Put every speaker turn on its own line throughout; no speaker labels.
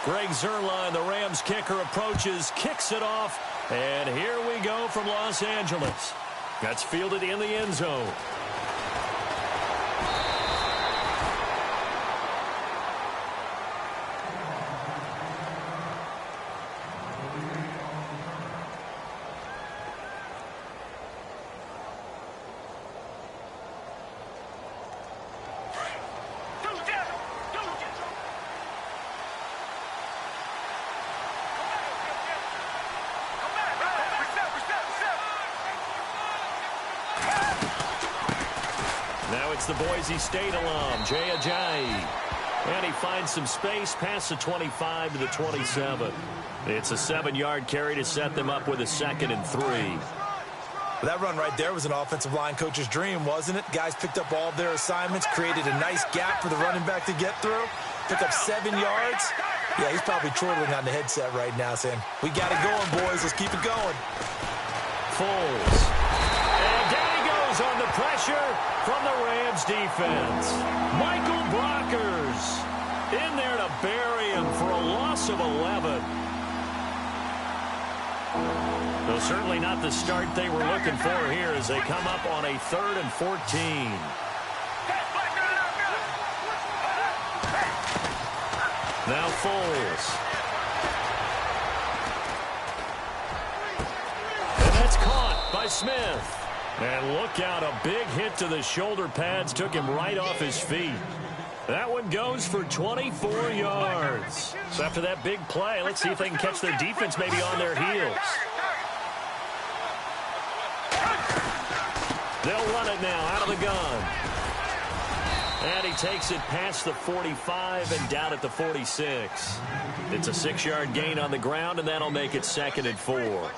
Greg Zuerlein, the Rams kicker, approaches, kicks it off, and here we go from Los Angeles. That's fielded in the end zone. Now it's the Boise State alum, Jay Ajayi. And he finds some space past the 25 to the 27. It's a 7-yard carry to set them up with a 2nd and 3.
That run right there was an offensive line coach's dream, wasn't it? Guys picked up all of their assignments, created a nice gap for the running back to get through, pick up 7 yards. Yeah, he's probably chortling on the headset right now saying, we got it going, boys. Let's keep it going.
Foles. And down he goes on the pressure from the Rams defense. Michael Brockers in there to bury him for a loss of 11. Though certainly not the start they were looking for here as they come up on a 3rd and 14. Now Foles. And that's caught by Smith. And look out, a big hit to the shoulder pads took him right off his feet. That one goes for 24 yards. So after that big play, let's see if they can catch their defense maybe on their heels. They'll run it now out of the gun. And he takes it past the 45 and down at the 46. It's a 6-yard gain on the ground, and that'll make it 2nd and 4.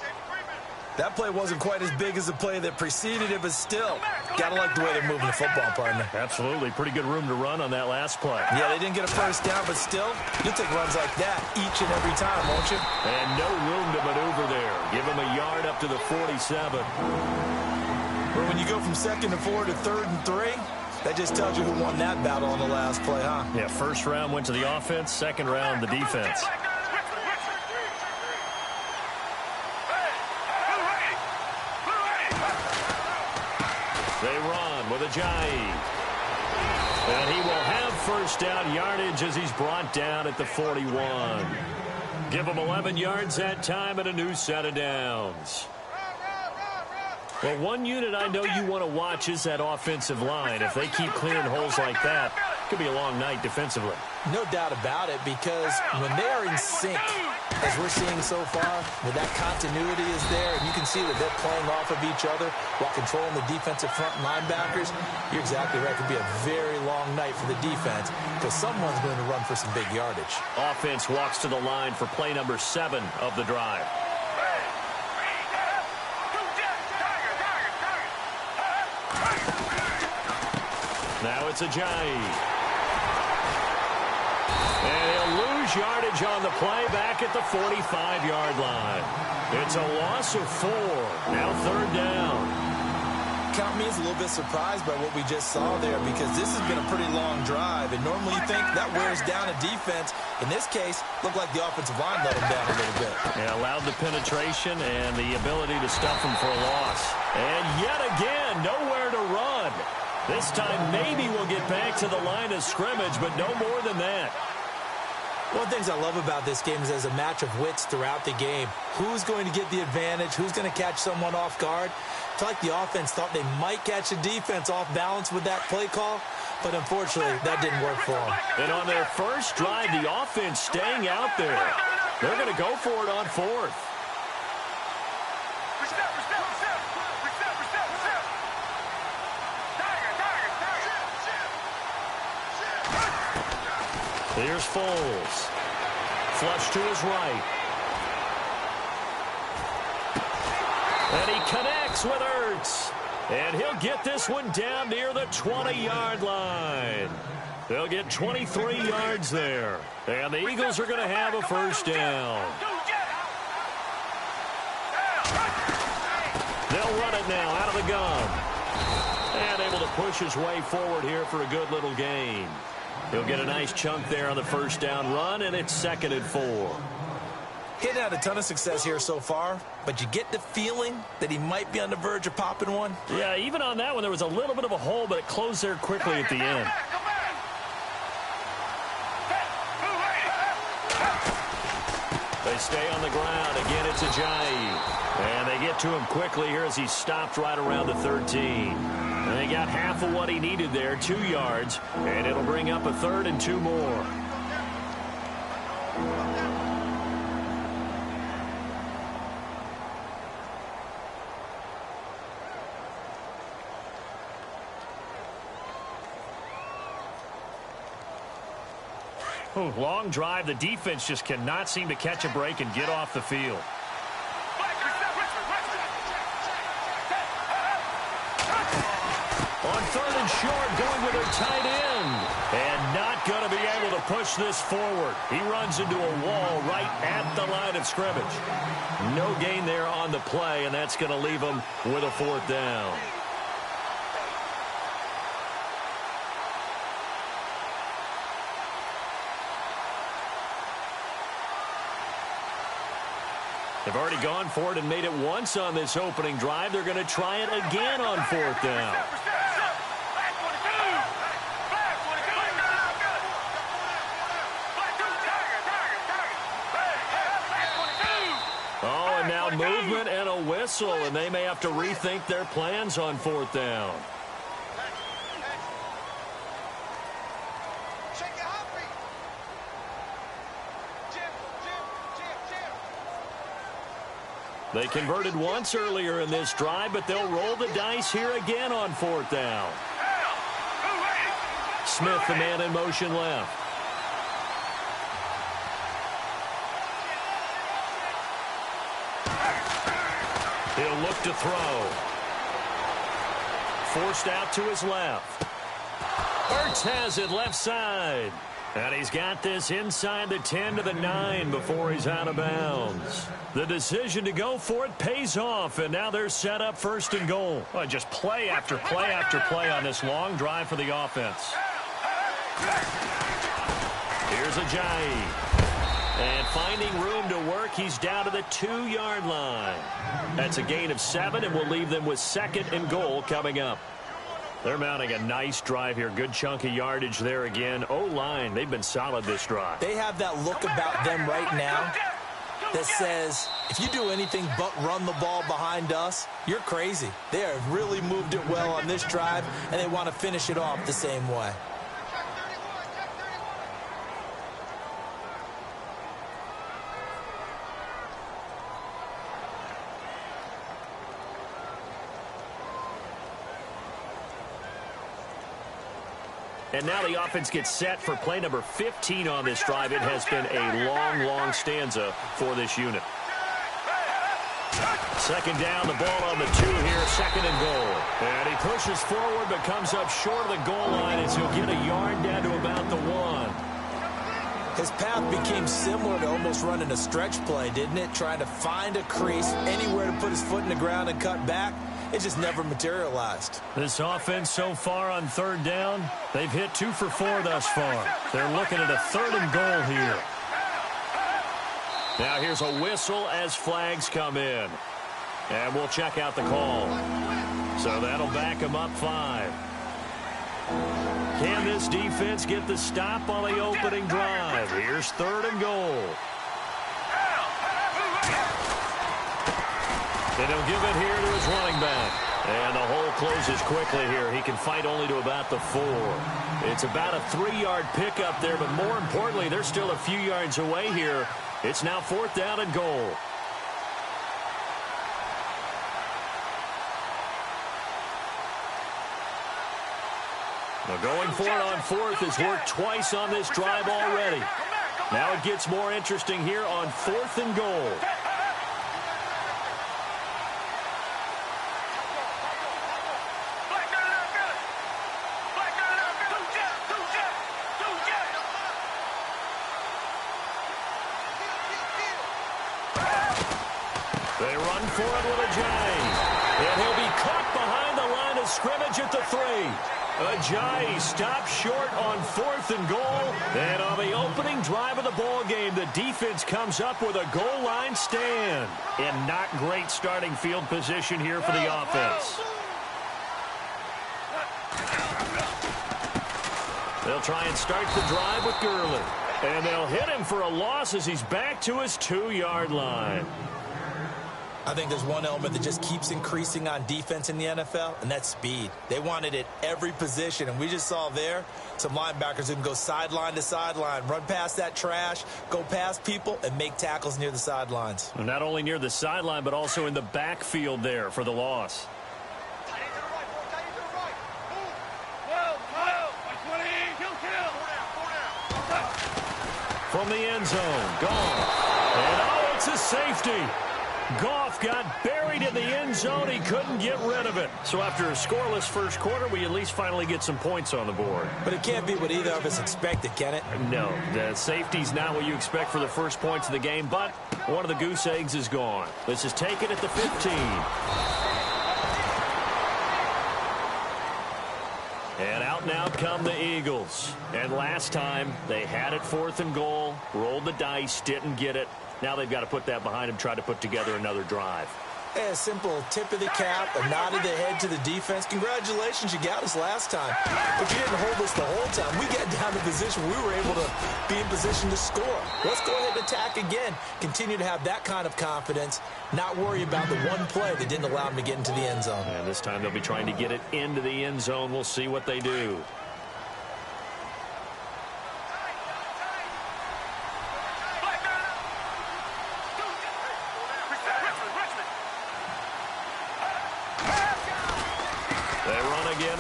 That play wasn't quite as big as the play that preceded it, but still, got to like the way they're moving the football, partner.
Absolutely. Pretty good room to run on that last play.
Yeah, they didn't get a first down, but still, you'll take runs like that each and every time, won't you?
And no room to maneuver there. Give him a yard up to the 47.
Or when you go from 2nd and 4 to 3rd and 3, that just tells you who won that battle on the last play, huh?
Yeah, first round went to the offense, second round the defense. They run with Ajayi. And he will have first down yardage as he's brought down at the 41. Give him 11 yards that time and a new set of downs. Well, one unit I know you want to watch is that offensive line. If they keep clearing holes like that, it could be a long night defensively.
No doubt about it, because when they are in sync, as we're seeing so far, when that continuity is there, and you can see that they're playing off of each other while controlling the defensive front linebackers, you're exactly right. It could be a very long night for the defense because someone's going to run for some big yardage. Offense walks to the line for play number 7 of the drive. Now it's Ajayi. And he'll lose yardage on the play back at the 45-yard line. It's a loss of 4. Now 3rd down. Count me as a little bit surprised by what we just saw there because this has been a pretty long drive. And normally you think that wears down a defense. In this case, looked like the offensive line let him down a little bit. Yeah, allowed the penetration and the ability to stuff him for a loss. And yet again, nowhere to run. This time maybe we'll get back to the line of scrimmage, but no more than that. One of the things I love about this game is there's a match of wits throughout the game. Who's going to get the advantage? Who's going to catch someone off guard? It's like the offense thought they might catch the defense off balance with that play call, but unfortunately that didn't work for them. And on their first drive, the offense staying out there. They're going to go for it on 4th. Here's Foles. Flush to his right. And he connects with Ertz. And he'll get this one down near the 20-yard line. They'll get 23 yards there. And the Eagles are going to have a first down. They'll run it now out of the gun. And able to push his way forward here for a good little gain.
He'll get a nice chunk there on the first down run, and it's 2nd and 4.
He's had a ton of success here so far, but you get the feeling that he might be on the verge of popping one.
Yeah, even on that one, there was a little bit of a hole, but it closed there quickly at the end. They stay on the ground. Again, it's Ajayi. And they get to him quickly here as he stopped right around the 13. And they got half of what he needed there, 2 yards, and it'll bring up a 3rd and 2 more. Ooh, long drive. The defense just cannot seem to catch a break and get off the field. On 3rd and short, going with their tight end. And not going to be able to push this forward. He runs into a wall right at the line of scrimmage. No gain there on the play, and that's going to leave him with a 4th down. They've already gone for it and made it once on this opening drive. They're going to try it again on 4th down. Oh, and now movement and a whistle, and they may have to rethink their plans on 4th down. They converted once earlier in this drive, but they'll roll the dice here again on 4th down. Smith, the man in motion left. He'll look to throw. Forced out to his left. Ertz has it left side. And he's got this inside the 10 to the 9 before he's out of bounds. The decision to go for it pays off, and now they're set up 1st and goal. Oh, just play after play after play on this long drive for the offense. Here's Ajayi. And finding room to work, he's down to the 2-yard line. That's a gain of 7, and will leave them with 2nd and goal coming up. They're mounting a nice drive here. Good chunk of yardage there again. O-line, they've been solid this drive.
They have that look about them right now that says, if you do anything but run the ball behind us, you're crazy. They have really moved it well on this drive, and they want to finish it off the same way.
And now the offense gets set for play number 15 on this drive. It has been a long, long stanza for this unit. 2nd down, the ball on the 2 here, 2nd and goal. And he pushes forward but comes up short of the goal line as he'll get a yard down to about the 1.
His path became similar to almost running a stretch play, didn't it? Trying to find a crease, anywhere to put his foot in the ground and cut back. It just never materialized.
This offense so far on 3rd down, they've hit 2 for 4 thus far. They're looking at a 3rd and goal here. Now here's a whistle as flags come in. And we'll check out the call. So that'll back them up 5. Can this defense get the stop on the opening drive? Here's 3rd and goal. And he'll give it here to his running back. And the hole closes quickly here. He can fight only to about the 4. It's about a 3-yard pickup there, but more importantly, they're still a few yards away here. It's now 4th down and goal. Now going for it on 4th has worked twice on this drive already. Now it gets more interesting here on 4th and goal. They run for it with Ajayi. And he'll be caught behind the line of scrimmage at the 3. Ajayi stopped short on 4th and goal. And on the opening drive of the ball game, the defense comes up with a goal line stand. And not great starting field position here for the offense. They'll try and start the drive with Gurley. And they'll hit him for a loss as he's back to his 2-yard line.
I think there's one element that just keeps increasing on defense in the NFL, and that's speed. They want it at every position, and we just saw there some linebackers who can go sideline to sideline, run past that trash, go past people, and make tackles near the sidelines.
And not only near the sideline, but also in the backfield there for the loss. From the end zone, Goff. And oh, it's a safety. Goff got buried in the end zone. He couldn't get rid of it. So after a scoreless first quarter, we at least finally get some points on the board.
But it can't be what either of us expected, can it?
No, the safety's not what you expect for the first points of the game, but one of the goose eggs is gone. This is taken at the 15. And out now come the Eagles. And last time, they had it 4th and goal, rolled the dice, didn't get it. Now they've got to put that behind them, try to put together another drive.
A simple tip of the cap, a nod of the head to the defense. Congratulations, you got us last time. But you didn't hold us the whole time. We got down to position we were able to be in position to score. Let's go ahead and attack again. Continue to have that kind of confidence, not worry about the one play that didn't allow them to get into the end zone.
And this time they'll be trying to get it into the end zone. We'll see what they do.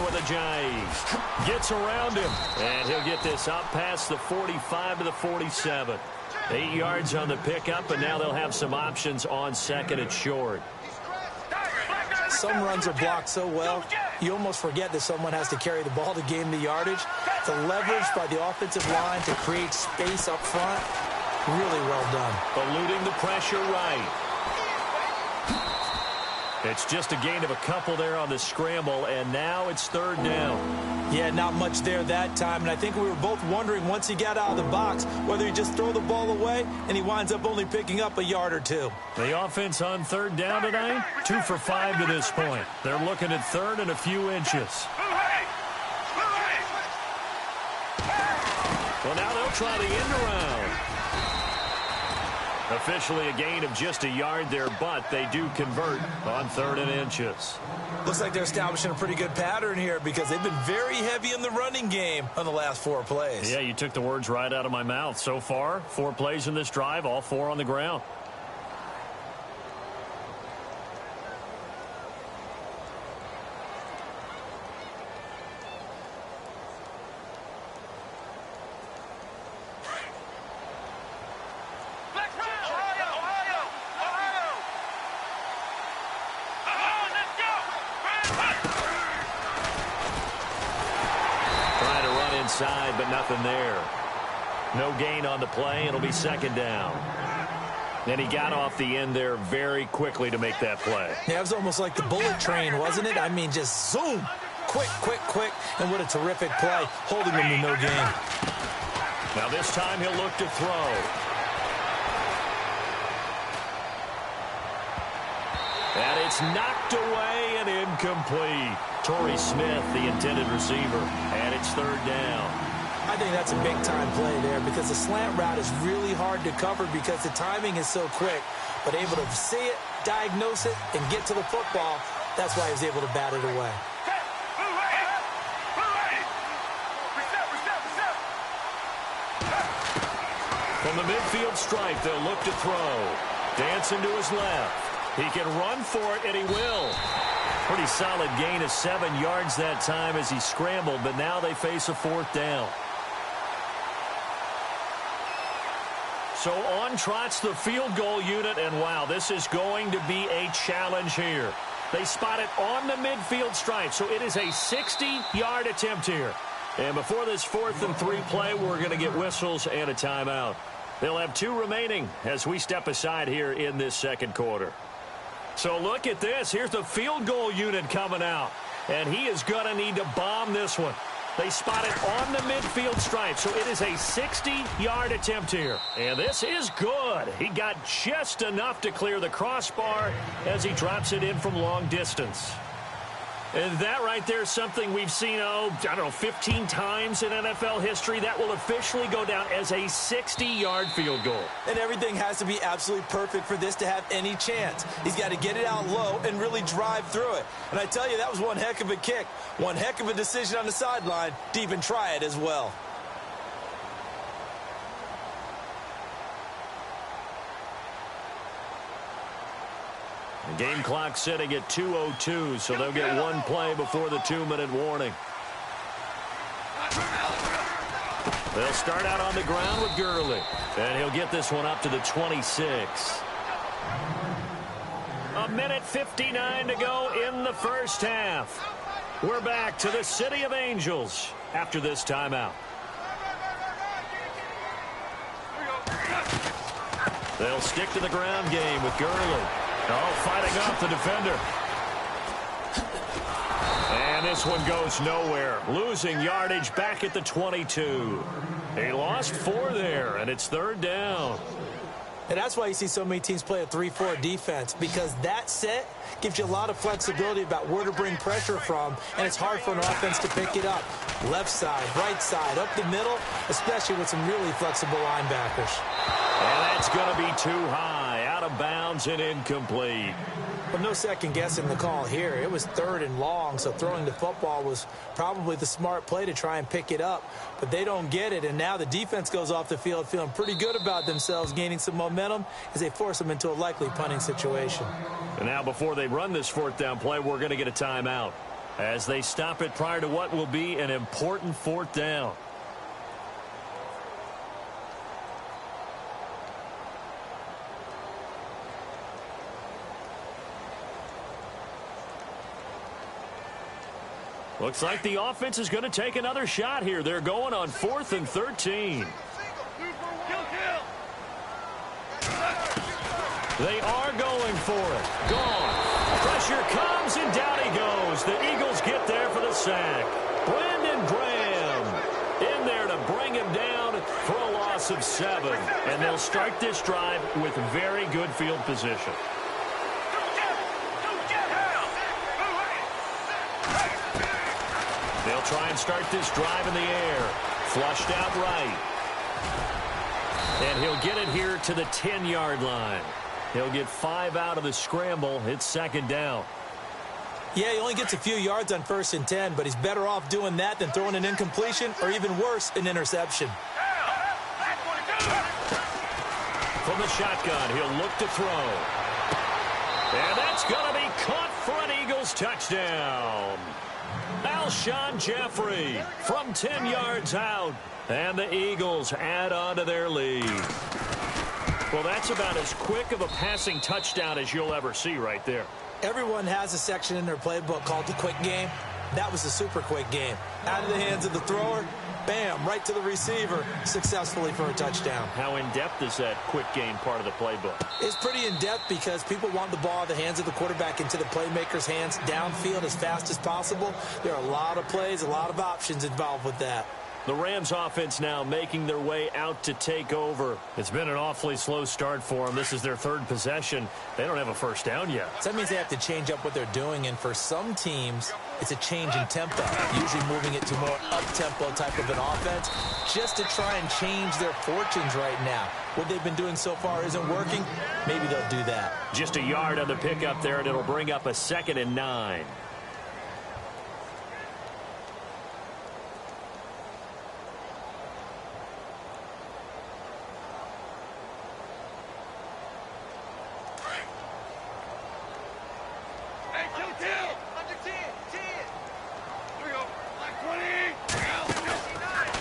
Ajayi gets around him, and he'll get this up past the 45 to the 47. 8 yards on the pickup, and now they'll have some options on 2nd and short.
Some runs are blocked so well, you almost forget that someone has to carry the ball to gain the yardage. The leverage by the offensive line to create space up front, really well done.
Eluding the pressure right. It's just a gain of a couple there on the scramble, and now it's 3rd down.
Yeah, not much there that time, and I think we were both wondering once he got out of the box whether he just throw the ball away, and he winds up only picking up a yard or two.
The offense on 3rd down tonight, 2 for 5 to this point. They're looking at 3rd and a few inches. Well, now they'll try the end around. Officially a gain of just a yard there, but they do convert on 3rd and inches.
Looks like they're establishing a pretty good pattern here because they've been very heavy in the running game on the last 4 plays.
Yeah, you took the words right out of my mouth. So far, 4 plays in this drive, all 4 on the ground. But nothing there. No gain on the play. It'll be 2nd down. And he got off the end there very quickly to make that play.
Yeah, it was almost like the bullet train, wasn't it? I mean, just zoom. Quick, quick, quick. And what a terrific play, holding him to no gain.
Now this time he'll look to throw. And it's knocked away and incomplete. Torrey Smith, the intended receiver, and it's 3rd down.
I think that's a big-time play there because the slant route is really hard to cover because the timing is so quick. But able to see it, diagnose it, and get to the football, that's why he was able to bat it away.
From the midfield stripe, they'll look to throw. Dancing to his left. He can run for it, and he will. Pretty solid gain of 7 yards that time as he scrambled, but now they face a 4th down. So on trots the field goal unit, and wow, this is going to be a challenge here. They spot it on the midfield stripe, so it is a 60-yard attempt here. And before this 4th and 3 play, we're going to get whistles and a timeout. They'll have 2 remaining as we step aside here in this 2nd quarter. So look at this. Here's the field goal unit coming out. And he is going to need to bomb this one. They spot it on the midfield stripe, so it is a 60-yard attempt here. And this is good. He got just enough to clear the crossbar as he drops it in from long distance. And that right there is something we've seen, 15 times in NFL history. That will officially go down as a 60-yard field goal.
And everything has to be absolutely perfect for this to have any chance. He's got to get it out low and really drive through it. And I tell you, that was one heck of a kick. One heck of a decision on the sideline to even try it as well.
The game clock sitting at 2:02, so they'll get one play before the 2-minute warning. They'll start out on the ground with Gurley, and he'll get this one up to the 26. A minute 59 to go in the first half. We're back to the City of Angels after this timeout. They'll stick to the ground game with Gurley. Oh, fighting off the defender. And this one goes nowhere. Losing yardage back at the 22. They lost 4 there, and it's third down.
And that's why you see so many teams play a 3-4 defense, because that set gives you a lot of flexibility about where to bring pressure from, and it's hard for an offense to pick it up. Left side, right side, up the middle, especially with some really flexible linebackers.
And that's going to be too high, out of bounds and incomplete.
But no second guessing the call here. It was third and long, so throwing the football was probably the smart play to try and pick it up. But they don't get it, and now the defense goes off the field feeling pretty good about themselves, gaining some momentum as they force them into a likely punting situation.
And now before they run this fourth down play, we're going to get a timeout as they stop it prior to what will be an important fourth down. Looks like the offense is going to take another shot here. They're going on 4th and 13. They are going for it. Gone. Pressure comes, and down he goes. The Eagles get there for the sack. Brandon Graham in there to bring him down for a loss of 7. And they'll start this drive with very good field position. They'll try and start this drive in the air. Flushed out right. And he'll get it here to the 10-yard line. He'll get 5 out of the scramble. It's second down.
Yeah, he only gets a few yards on 1st and 10, but he's better off doing that than throwing an incompletion or even worse, an interception.
From the shotgun, he'll look to throw. And that's going to be caught for an Eagles touchdown. Alshon Jeffrey from 10 yards out. And the Eagles add on to their lead. Well, that's about as quick of a passing touchdown as you'll ever see right there.
Everyone has a section in their playbook called the quick game. That was a super quick game. Out of the hands of the thrower, bam, right to the receiver, successfully for a touchdown.
How in-depth is that quick game part of the playbook?
It's pretty in-depth because people want the ball in the hands of the quarterback into the playmaker's hands downfield as fast as possible. There are a lot of plays, a lot of options involved with that.
The Rams offense now making their way out to take over. It's been an awfully slow start for them. This is their 3rd possession. They don't have a first down yet.
So that means they have to change up what they're doing, and for some teams, it's a change in tempo, usually moving it to more up-tempo type of an offense, just to try and change their fortunes right now. What they've been doing so far isn't working. Maybe they'll do that.
Just a yard on the pickup there, and it'll bring up a 2nd and 9.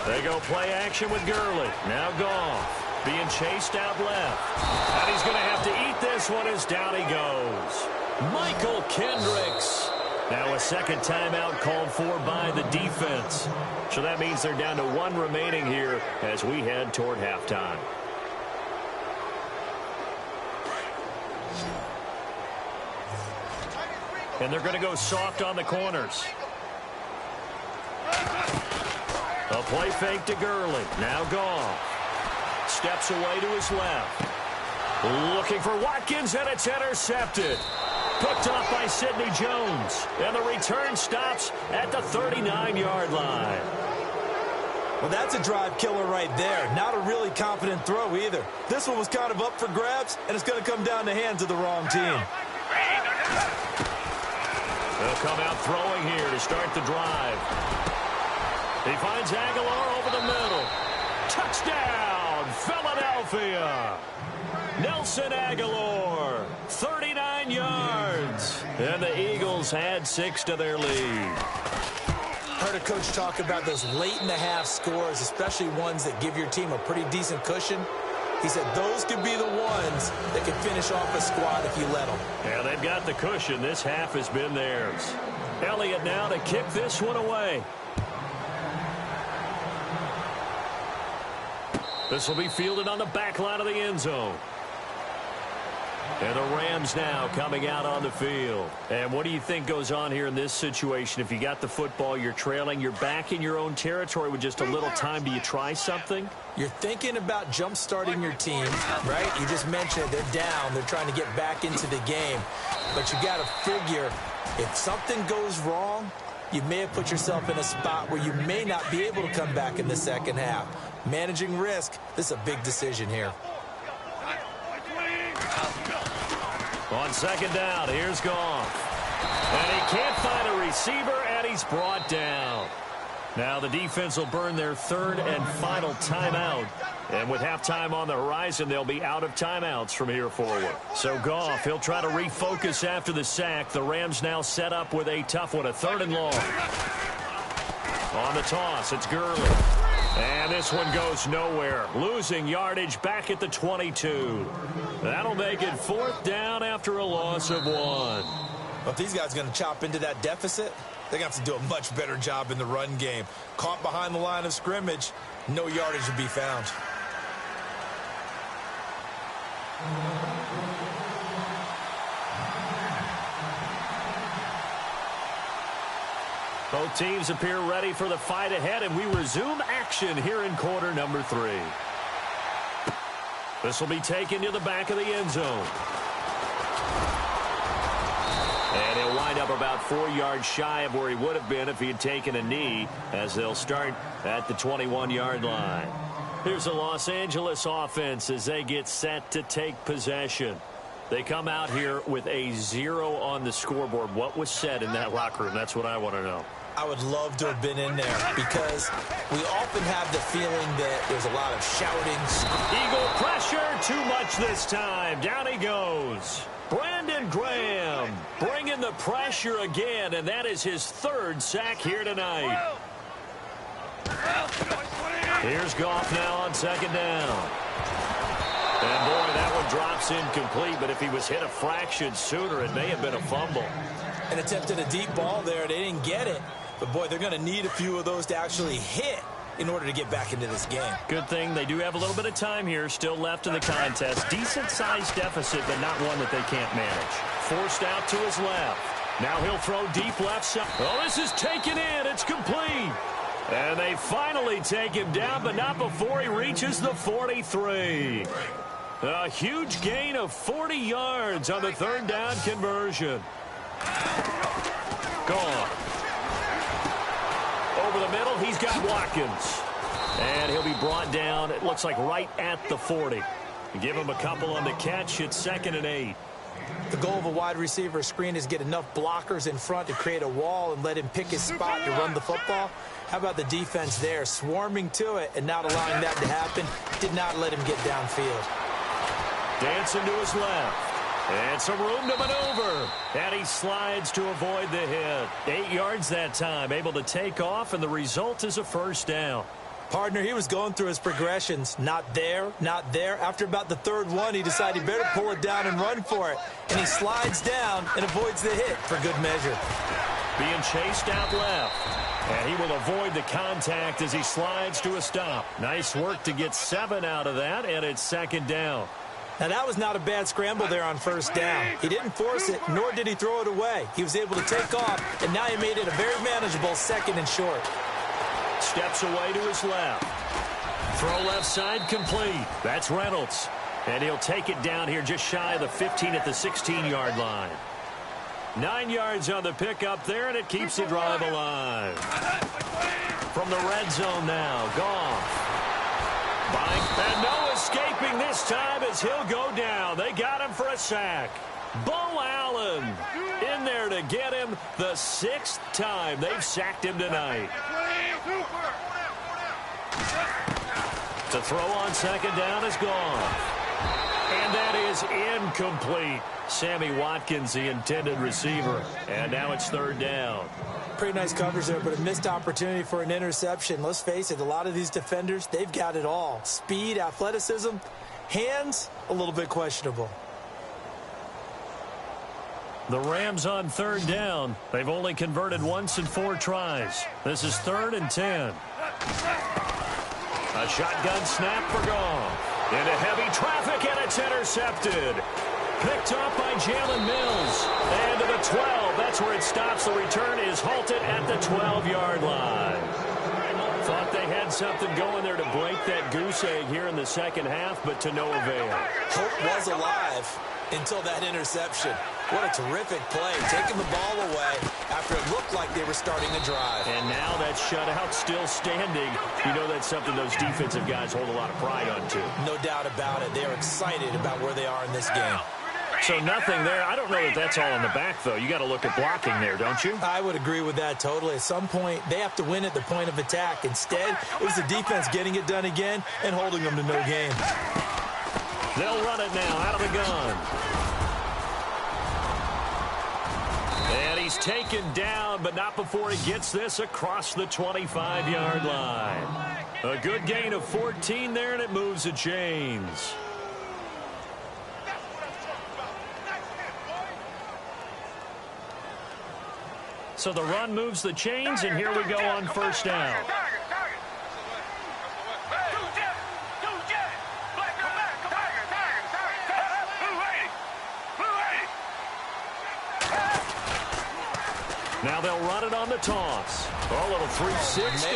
They go play action with Gurley. Now Goff being chased out left. And he's going to have to eat this one as down he goes. Michael Kendricks. Now a second timeout called for by the defense. So that means they're down to 1 remaining here as we head toward halftime. And they're going to go soft on the corners. A play fake to Gurley. Now Goff. Steps away to his left. Looking for Watkins, and it's intercepted. Picked off by Sidney Jones. And the return stops at the 39-yard line.
Well, that's a drive killer right there. Not a really confident throw either. This one was kind of up for grabs, and it's going to come down the hands of the wrong team.
They'll come out throwing here to start the drive. He finds Aguilar over the middle. Touchdown, Philadelphia. Nelson Aguilar, 39 yards. And the Eagles add 6 to their lead.
Heard a coach talk about those late-in-the-half scores, especially ones that give your team a pretty decent cushion. He said those could be the ones that could finish off a squad if you let them.
Yeah, they've got the cushion. This half has been theirs. Elliott now to kick this one away. This will be fielded on the back line of the end zone. And the Rams now coming out on the field. And what do you think goes on here in this situation? If you got the football, you're trailing, you're back in your own territory with just a little time. Do you try something?
You're thinking about jump-starting your team, right? You just mentioned they're down. They're trying to get back into the game. But you got to figure if something goes wrong, you may have put yourself in a spot where you may not be able to come back in the second half. Managing risk, this is a big decision here.
On second down, here's Goff. And he can't find a receiver, and he's brought down. Now the defense will burn their third and final timeout. And with halftime on the horizon, they'll be out of timeouts from here forward. So Goff, he'll try to refocus after the sack. The Rams now set up with a tough one, a 3rd and long. On the toss, it's Gurley. And this one goes nowhere. Losing yardage back at the 22. That'll make it 4th down after a loss of 1.
Well, if these guys are going to chop into that deficit, they're going to have to do a much better job in the run game. Caught behind the line of scrimmage, no yardage to be found.
Both teams appear ready for the fight ahead, and we resume action here in quarter number 3. This will be taken to the back of the end zone. And he'll wind up about 4 yards shy of where he would have been if he had taken a knee, as they'll start at the 21-yard line. Here's the Los Angeles offense as they get set to take possession. They come out here with a 0 on the scoreboard. What was said in that locker room? That's what I want to know.
I would love to have been in there because we often have the feeling that there's a lot of shouting.
Eagle pressure, too much this time. Down he goes. Brandon Graham bringing the pressure again, and that is his 3rd sack here tonight. Here's Goff now on second down. And boy, that one drops incomplete, but if he was hit a fraction sooner, it may have been a fumble.
And attempted a deep ball there. They didn't get it. But, boy, they're going to need a few of those to actually hit in order to get back into this game.
Good thing they do have a little bit of time here still left in the contest. Decent-sized deficit, but not one that they can't manage. Forced out to his left. Now he'll throw deep left side. Oh, this is taken in. It's complete. And they finally take him down, but not before he reaches the 43. A huge gain of 40 yards on the 3rd down conversion. Gone. Over the middle, he's got Watkins. And he'll be brought down, it looks like right at the 40. Give him a couple on the catch. It's 2nd and 8.
The goal of a wide receiver screen is get enough blockers in front to create a wall and let him pick his spot to run the football. How about the defense there, swarming to it and not allowing that to happen? Did not let him get downfield.
Dancing to his left. And some room to maneuver. And he slides to avoid the hit. 8 yards that time, able to take off, and the result is a 1st down.
Partner, he was going through his progressions. Not there, not there. After about the 3rd one, he decided he better pull it down and run for it. And he slides down and avoids the hit for good measure.
Being chased out left. And he will avoid the contact as he slides to a stop. Nice work to get 7 out of that, and it's 2nd down.
Now, that was not a bad scramble there on first down. He didn't force it, nor did he throw it away. He was able to take off, and now he made it a very manageable 2nd and short.
Steps away to his left. Throw left side complete. That's Reynolds. And he'll take it down here just shy of the 15 at the 16-yard line. 9 yards on the pickup there, and it keeps the drive alive. From the red zone now, Goff. And no escaping this time as he'll go down. They got him for a sack. Bo Allen in there to get him the 6th time they've sacked him tonight. To throw on 2nd down is Goff. And that is incomplete. Sammy Watkins, the intended receiver. And now it's 3rd down.
Pretty nice coverage there, but a missed opportunity for an interception. Let's face it, a lot of these defenders, they've got it all. Speed, athleticism, hands, a little bit questionable.
The Rams on 3rd down. They've only converted once in 4 tries. This is 3rd and 10. A shotgun snap for Goff. Into heavy traffic, and it's intercepted. Picked off by Jalen Mills. And to the 12. That's where it stops. The return is halted at the 12-yard line. Thought they had something going there to break that goose egg here in the 2nd half, but to no avail.
Hope was alive until that interception. What a terrific play, taking the ball away after it looked like they were starting a drive.
And now that shutout still standing. You know that's something those defensive guys hold a lot of pride on, too.
No doubt about it. They're excited about where they are in this game.
So nothing there. I don't know that that's all in the back, though. You got to look at blocking there, don't you?
I would agree with that totally. At some point, they have to win at the point of attack. Instead, it was the defense getting it done again and holding them to no gain.
They'll run it now out of the gun. And he's taken down, but not before he gets this across the 25-yard line. A good gain of 14 there, and it moves the chains. So the run moves the chains, and here we go on 1st down. Now they'll run it on the toss. Oh, a little 360.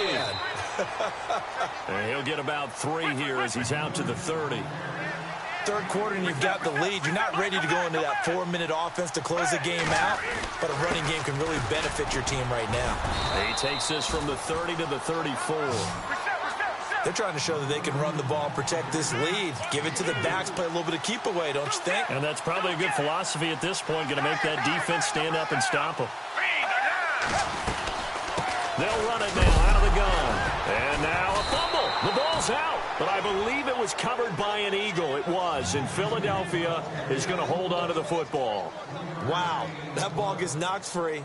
And he'll get about 3 here as he's out to the 30.
3rd quarter and you've got the lead. You're not ready to go into that 4-minute offense to close the game out, but a running game can really benefit your team right now.
He takes this from the 30 to the 34.
They're trying to show that they can run the ball and protect this lead. Give it to the backs, play a little bit of keep away, don't you think?
And that's probably a good philosophy at this point, going to make that defense stand up and stop them. They'll run it now out of the gun. And now a fumble. The ball's out. But I believe it was covered by an Eagle. It was. And Philadelphia is going to hold on to the football.
Wow. That ball gets knocked free,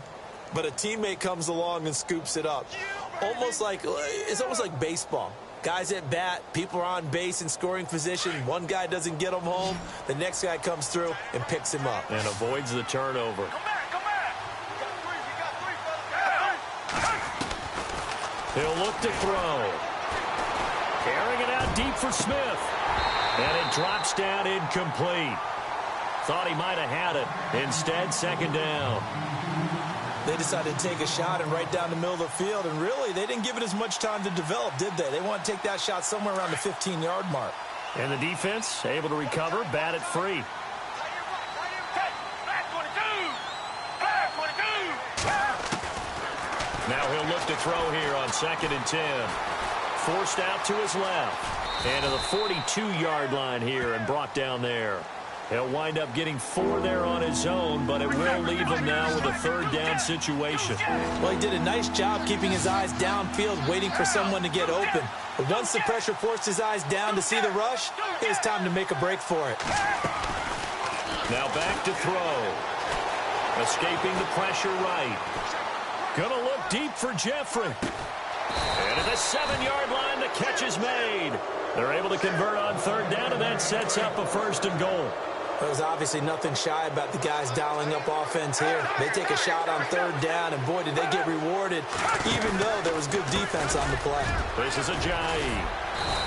but a teammate comes along and scoops it up. It's almost like baseball. Guys at bat, people are on base in scoring position. One guy doesn't get him home. The next guy comes through and picks him up.
And avoids the turnover. He'll look to throw. Carrying it out deep for Smith. And it drops down incomplete. Thought he might have had it. Instead, 2nd down.
They decided to take a shot and right down the middle of the field, and really, they didn't give it as much time to develop, did they? They want to take that shot somewhere around the 15-yard mark.
And the defense able to recover, bat it free. Now he'll look to throw here on 2nd and 10. Forced out to his left. And to the 42-yard line here and brought down there. He'll wind up getting 4 there on his own, but it will leave him now with a 3rd down situation.
Well, he did a nice job keeping his eyes downfield, waiting for someone to get open. But once the pressure forced his eyes down to see the rush, it was time to make a break for it.
Now back to throw. Escaping the pressure right. Gonna look deep for Jeffrey. And at the 7-yard line, the catch is made. They're able to convert on 3rd down, and that sets up a 1st and goal.
There was obviously nothing shy about the guys dialing up offense here. They take a shot on 3rd down, and boy, did they get rewarded, even though there was good defense on the play.
This is Ajayi.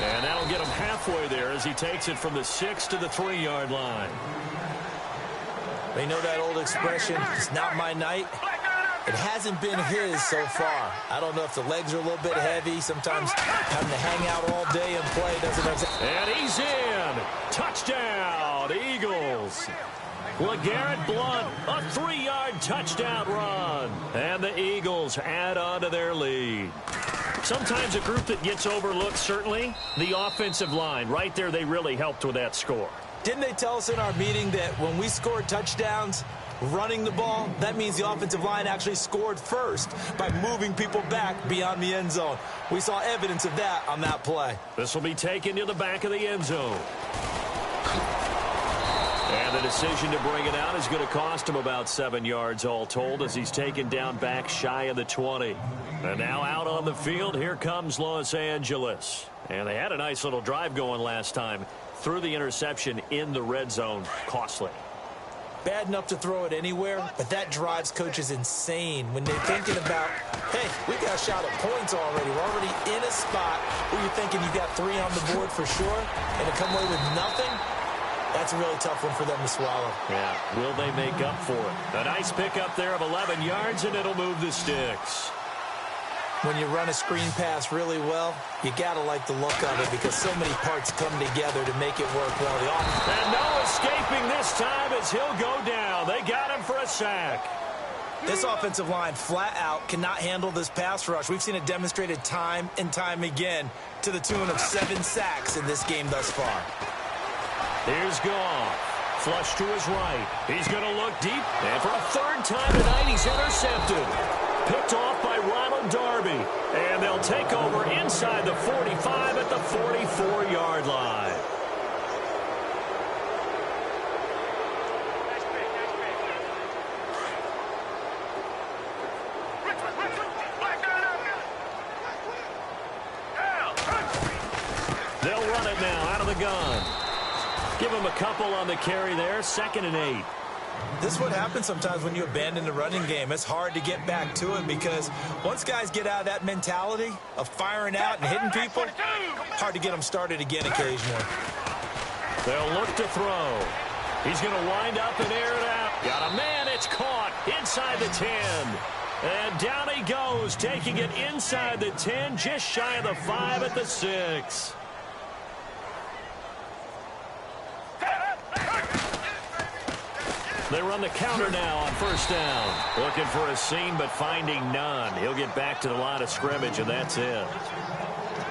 And that'll get him halfway there as he takes it from the 6 to the 3-yard line.
They know that old expression, it's not my night. It hasn't been his so far. I don't know if the legs are a little bit heavy. Sometimes having to hang out all day and play doesn't.
And he's in. Touchdown, Eagles. LeGarrette Blount, a 3-yard touchdown run. And the Eagles add on to their lead. Sometimes a group that gets overlooked, certainly, the offensive line. Right there, they really helped with that score.
Didn't they tell us in our meeting that when we scored touchdowns, running the ball, that means the offensive line actually scored first by moving people back beyond the end zone. We saw evidence of that on that play.
This will be taken to the back of the end zone. And the decision to bring it out is going to cost him about 7 yards all told as he's taken down back shy of the 20. And now out on the field, here comes Los Angeles. And they had a nice little drive going last time. Threw the interception in the red zone. Costly.
Bad enough to throw it anywhere, but that drives coaches insane when they're thinking about, hey, we got a shot at points already. We're already in a spot where you're thinking you got 3 on the board for sure, and to come away with nothing, that's a really tough one for them to swallow.
Yeah, will they make up for it? A nice pickup there of 11 yards, and it'll move the sticks.
When you run a screen pass really well, you got to like the look of it because so many parts come together to make it work well.
And no escaping this time as he'll go down. They got him for a sack.
This offensive line flat out cannot handle this pass rush. We've seen it demonstrated time and time again to the tune of 7 sacks in this game thus far.
Here's Goff. Flush to his right. He's going to look deep. And for a 3rd time tonight, he's intercepted. Picked off by Ronald Darby. And they'll take over inside the 45 at the 44-yard line. They'll run it now out of the gun. Give him a couple on the carry there. 2nd and 8.
This is what happens sometimes when you abandon the running game. It's hard to get back to it because once guys get out of that mentality of firing out and hitting people, hard to get them started again occasionally.
They'll look to throw. He's going to wind up and air it out. Got a man. It's caught inside the 10. And down he goes, taking it inside the 10, just shy of the 5 at the 6. They run the counter now on 1st down. Looking for a seam, but finding none. He'll get back to the line of scrimmage, and that's it.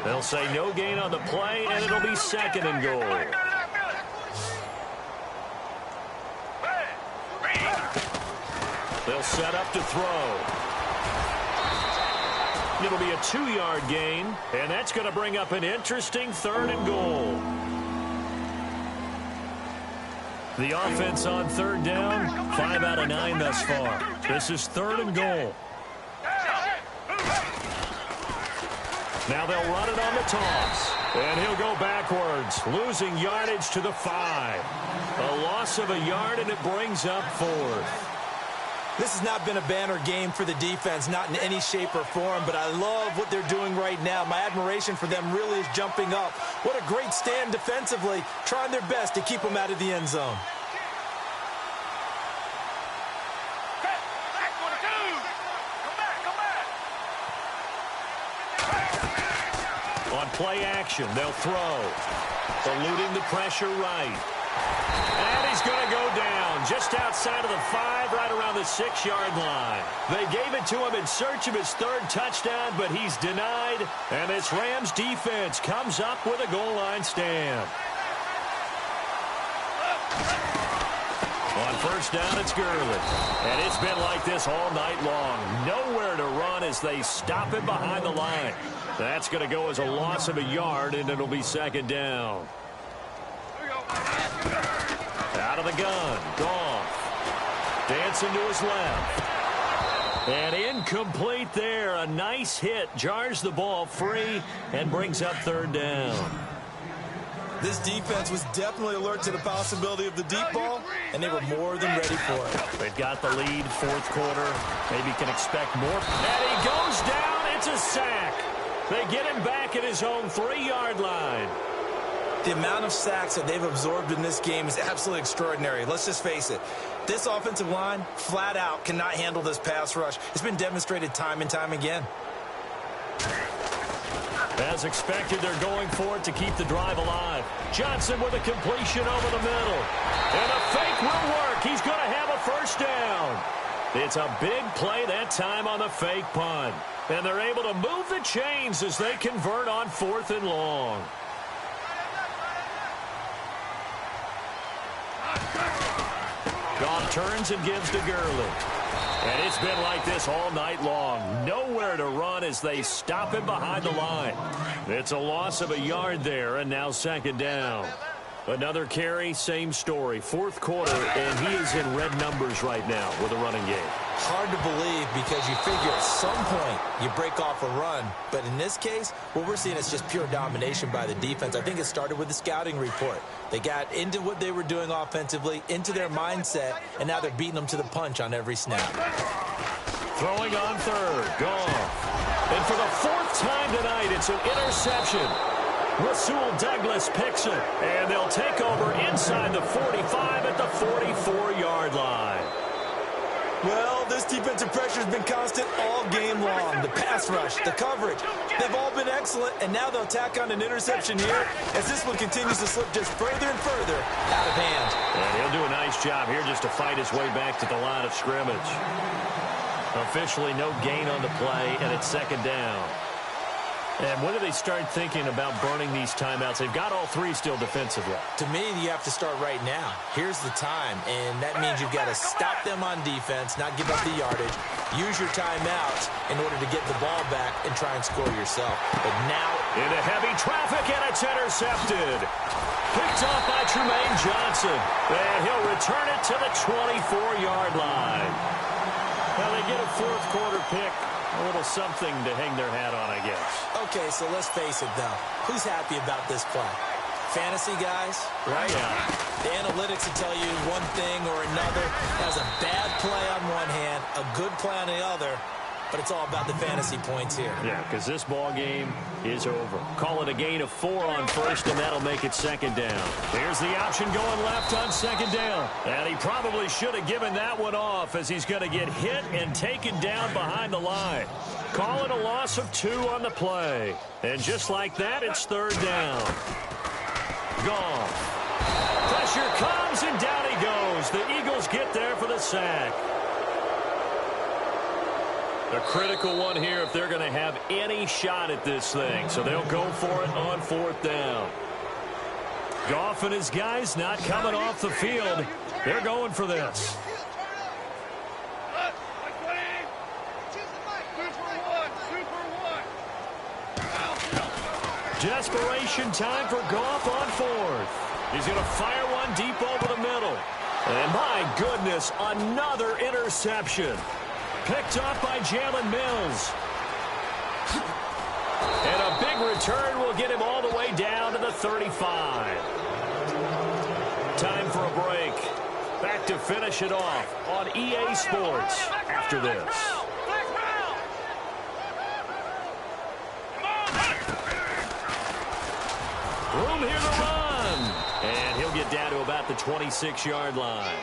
They'll say no gain on the play, and it'll be 2nd and goal. They'll set up to throw. It'll be a 2-yard gain, and that's going to bring up an interesting 3rd and goal. The offense on 3rd down, 5 out of 9 thus far. This is 3rd and goal. Now they'll run it on the toss. And he'll go backwards, losing yardage to the 5. A loss of a yard, and it brings up 4th.
This has not been a banner game for the defense, not in any shape or form, but I love what they're doing right now. My admiration for them really is jumping up. What a great stand defensively, trying their best to keep them out of the end zone.
On play action, they'll throw. Eluding the pressure right. And he's going to go down just outside of the 5, right around the 6-yard line. They gave it to him in search of his 3rd touchdown, but he's denied. And this Rams defense comes up with a goal line stand. On 1st down, it's Gurley. And it's been like this all night long. Nowhere to run as they stop him behind the line. That's going to go as a loss of a yard, and it'll be 2nd down. Out of the gun. Goff. Dancing to his left. And incomplete there. A nice hit. Jars the ball free and brings up 3rd down.
This defense was definitely alert to the possibility of the deep ball, and they were more than ready for it.
They've got the lead, 4th quarter. Maybe can expect more. And he goes down. It's a sack. They get him back at his own 3-yard line.
The amount of sacks that they've absorbed in this game is absolutely extraordinary. Let's just face it. This offensive line, flat out, cannot handle this pass rush. It's been demonstrated time and time again.
As expected, they're going for it to keep the drive alive. Johnson with a completion over the middle. And a fake will work. He's going to have a first down. It's a big play that time on the fake punt. And they're able to move the chains as they convert on 4th and long. Goff turns and gives to Gurley. And it's been like this all night long. Nowhere to run as they stop him behind the line. It's a loss of a yard there, and now 2nd down. Another carry, same story. 4th quarter, and he is in red numbers right now with a running game.
Hard to believe because you figure at some point you break off a run. But in this case, what we're seeing is just pure domination by the defense. I think it started with the scouting report. They got into what they were doing offensively, into their mindset, and now they're beating them to the punch on every snap.
Throwing on 3rd, Goff. And for the 4th time tonight, it's an interception. Rasul Douglas picks it, and they'll take over inside the 45 at the 44-yard line.
Well, this defensive pressure has been constant all game long. The pass rush, the coverage, they've all been excellent, and now they'll tack on an interception here as this one continues to slip just further and further out of hand.
And he'll do a nice job here just to fight his way back to the line of scrimmage. Officially no gain on the play, and it's 2nd down. And when do they start thinking about burning these timeouts? They've got all 3 still defensively.
To me, you have to start right now. Here's the time, and that means you've got to stop them on defense, not give up the yardage, use your timeouts in order to get the ball back and try and score yourself. But now,
into heavy traffic, and it's intercepted. Picked off by Tremaine Johnson, and he'll return it to the 24-yard line. Well, they get a 4th quarter pick. A little something to hang their hat on, I guess.
Okay, so let's face it, though. Who's happy about this play? Fantasy guys, right?
Yeah.
The analytics will tell you one thing or another. That was a bad play on one hand, a good play on the other, but it's all about the fantasy points here.
Yeah, because this ball game is over. Call it a gain of 4 on 1st, and that'll make it 2nd down. Here's the option going left on 2nd down. And he probably should have given that one off as he's going to get hit and taken down behind the line. Call it a loss of 2 on the play. And just like that, it's 3rd down. Goff. Pressure comes, and down he goes. The Eagles get there for the sack. A critical one here if they're going to have any shot at this thing. So they'll go for it on 4th down. Goff and his guys not coming off the field. They're going for this. Desperation time for Goff on 4th. He's going to fire one deep over the middle. And my goodness, another interception. Picked off by Jalen Mills. And a big return will get him all the way down to the 35. Time for a break. Back to finish it off on EA Sports after this. Room here to run. And he'll get down to about the 26-yard line.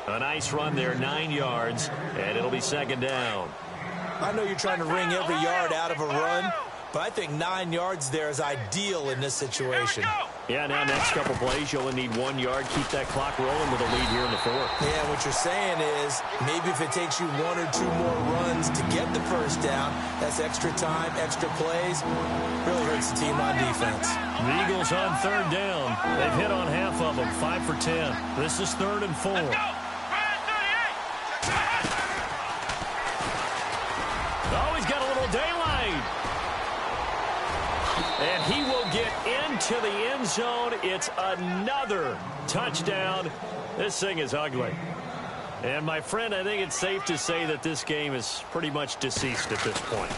A nice run there, 9 yards, and it'll be 2nd down.
I know you're trying to wring every yard out of a run, but I think 9 yards there is ideal in this situation.
Yeah, now next couple plays, you only need 1 yard. Keep that clock rolling with a lead here in the 4th.
Yeah, what you're saying is maybe if it takes you 1 or 2 more runs to get the 1st down, that's extra time, extra plays. Really hurts the team on defense.
The Eagles on 3rd down. They've hit on half of them, 5 for 10. This is 3rd and 4. Oh, he's got a little daylight. And he will get into the end zone. It's another touchdown. This thing is ugly. And, my friend, I think it's safe to say that this game is pretty much deceased at this point.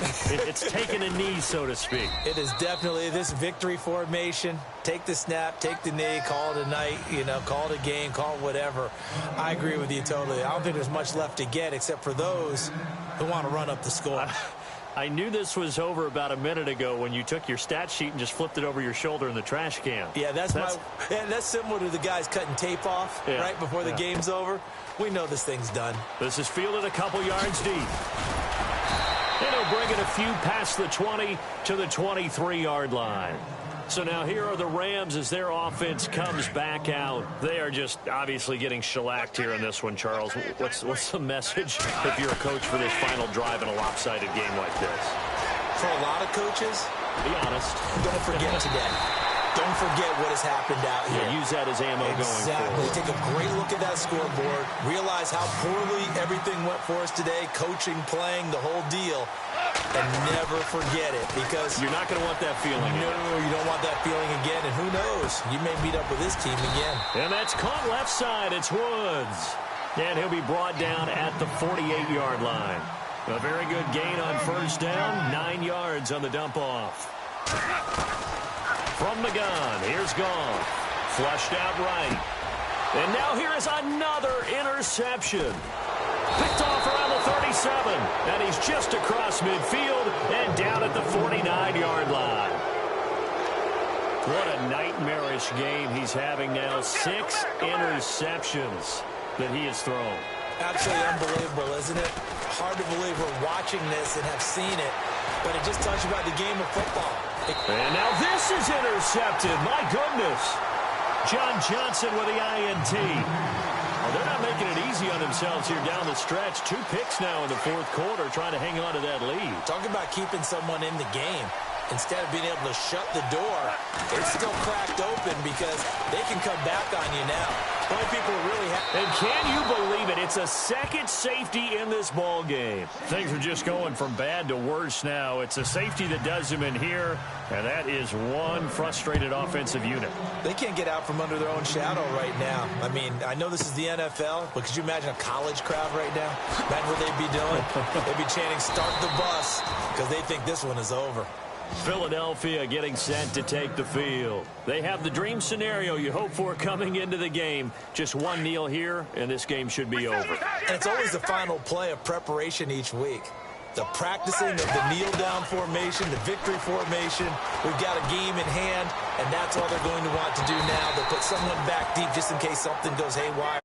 It's taken a knee, so to speak.
It is definitely this victory formation. Take the snap, take the knee, call it a night, call it a game, call it whatever. I agree with you totally. I don't think there's much left to get except for those who want to run up the score.
I knew this was over about a minute ago when you took your stat sheet and just flipped it over your shoulder in the trash can.
Yeah, that's similar to the guys cutting tape off right before the game's over. We know this thing's done.
This is fielded a couple yards deep. And he'll bring it a few past the 20 to the 23-yard line. So now here are the Rams as their offense comes back out. They are just obviously getting shellacked here in this one, Charles. What's the message if you're a coach for this final drive in a lopsided game like this?
For a lot of coaches,
be honest.
Don't forget today. Don't forget what has happened out here.
Yeah, use that as ammo going forward.
Take a great look at that scoreboard. Realize how poorly everything went for us today. Coaching, playing, the whole deal. And never forget it, because
you're not going to want that feeling.
No, you don't want that feeling again. And who knows? You may meet up with this team again.
And that's caught left side. It's Woods. And he'll be brought down at the 48-yard line. A very good gain on first down. 9 yards on the dump-off. From the gun, here's Goff. Flushed out right. And now here is another interception. Picked off around the 37. And he's just across midfield and down at the 49-yard line. What a nightmarish game he's having now. 6 interceptions that he has thrown.
Absolutely unbelievable, isn't it? Hard to believe we're watching this and have seen it. But it just tells you about the game of football.
And now this is intercepted. My goodness. John Johnson with the INT. Well, they're not making it easy on themselves here down the stretch. 2 picks now in the fourth quarter, trying to hang on to that lead.
Talking about keeping someone in the game. Instead of being able to shut the door, it's still cracked open because they can come back on you now. Only people really have.
And can you believe it? It's a second safety in this ball game. Things are just going from bad to worse now. It's a safety that does them in here, and that is one frustrated offensive unit.
They can't get out from under their own shadow right now. I mean, I know this is the NFL, but could you imagine a college crowd right now? Imagine what they'd be doing. They'd be chanting, "Start the bus," because they think this one is over.
Philadelphia getting set to take the field. They have the dream scenario you hope for coming into the game. Just one kneel here, and this game should be over.
And it's always the final play of preparation each week. The practicing of the kneel-down formation, the victory formation. We've got a game in hand, and that's all they're going to want to do now. They'll put someone back deep just in case something goes haywire.